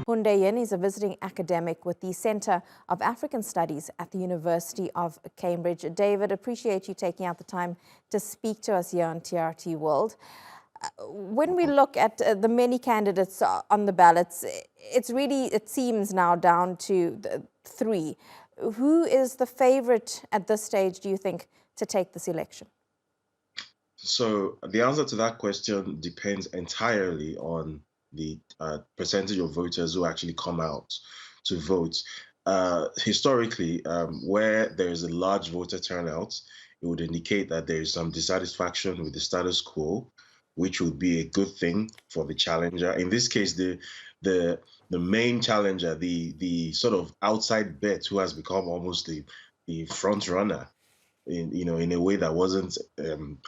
Hundeyin is a visiting academic with the Centre of African Studies at the University of Cambridge. David, appreciate you taking out the time to speak to us here on TRT World. When we look at the many candidates on the ballots, it seems now down to three. Who is the favorite at this stage, do you think, to take this election? So the answer to that question depends entirely on the percentage of voters who actually come out to vote. Historically, where there is a large voter turnout, it would indicate that there is some dissatisfaction with the status quo, which would be a good thing for the challenger. In this case, the main challenger, the sort of outside bet who has become almost the front runner in a way that wasn't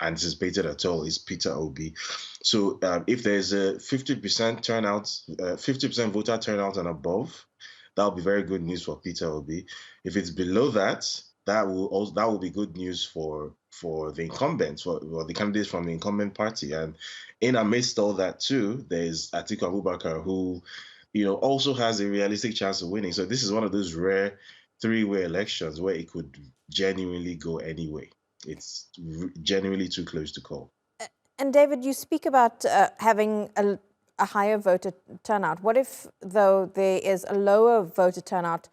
anticipated at all is Peter Obi. So if there's a 50% turnout, 50% voter turnout and above, that'll be very good news for Peter Obi. If it's below that, that will be good news for the incumbents, for the candidates from the incumbent party. And in amidst all that too, there's Atiku Abubakar, who also has a realistic chance of winning. So this is one of those rare three-way elections where it could genuinely go anyway. It's genuinely too close to call. And David, you speak about having a higher voter turnout. What if, though, there is a lower voter turnout,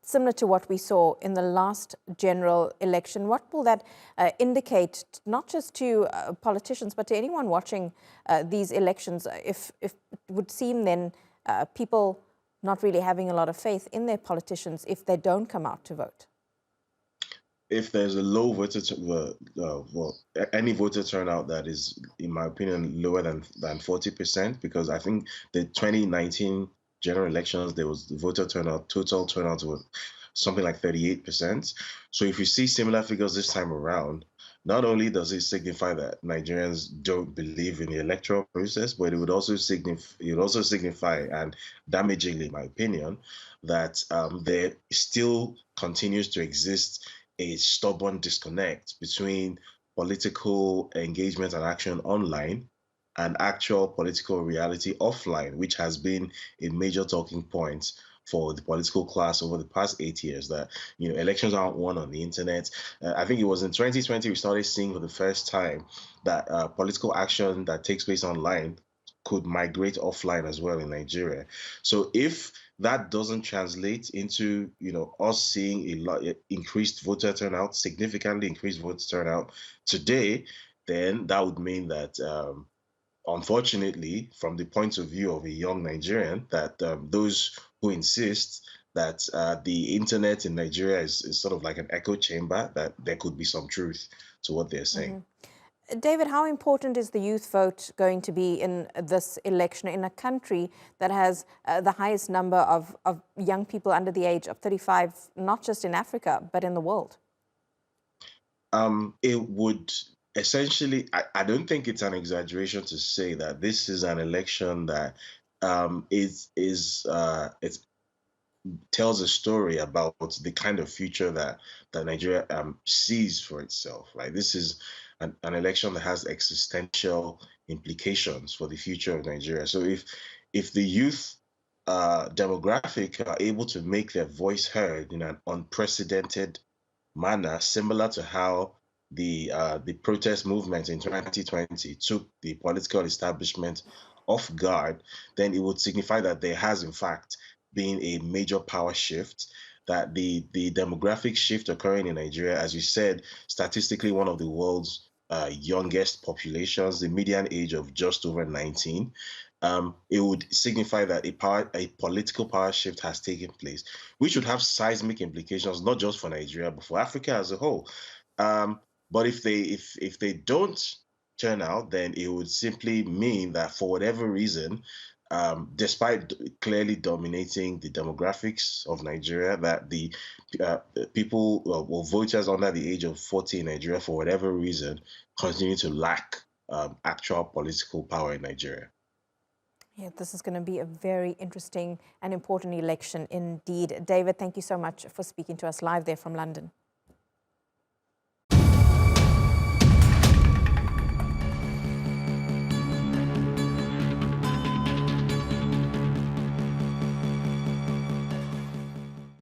similar to what we saw in the last general election? What will that indicate, not just to politicians, but to anyone watching these elections? If it would seem then people not really having a lot of faith in their politicians if they don't come out to vote? If there's a low voter, any voter turnout that is, in my opinion, lower than 40%, because I think the 2019 general elections, there was the voter turnout, total turnout was something like 38%. So if you see similar figures this time around, not only does it signify that Nigerians don't believe in the electoral process, but it would also signify, and damagingly, in my opinion, that there still continues to exist a stubborn disconnect between political engagement and action online and actual political reality offline, which has been a major talking point for the political class over the past 8 years, that elections aren't won on the internet. I think it was in 2020 we started seeing for the first time that political action that takes place online could migrate offline as well in Nigeria. So if that doesn't translate into us seeing a lot increased voter turnout, significantly increased voter turnout today, then that would mean that unfortunately, from the point of view of a young Nigerian, that those who insist that the internet in Nigeria is sort of like an echo chamber, that there could be some truth to what they're saying. David, how important is the youth vote going to be in this election in a country that has the highest number of young people under the age of 35, not just in Africa, but in the world? It would essentially, I don't think it's an exaggeration to say that this is an election that it tells a story about the kind of future that Nigeria sees for itself. Right, this is an election that has existential implications for the future of Nigeria. So if the youth demographic are able to make their voice heard in an unprecedented manner, similar to how the protest movement in 2020 took the political establishment off guard, then it would signify that there has in fact been a major power shift, that the demographic shift occurring in Nigeria, as you said, statistically one of the world's youngest populations, the median age of just over 19. It would signify that a political power shift has taken place, which would have seismic implications, not just for Nigeria, but for Africa as a whole. But if they don't turn out, then it would simply mean that for whatever reason, despite clearly dominating the demographics of Nigeria, that the people or voters under the age of 40 in Nigeria, for whatever reason, continue to lack actual political power in Nigeria. Yeah, this is going to be a very interesting and important election indeed. David, thank you so much for speaking to us live there from London.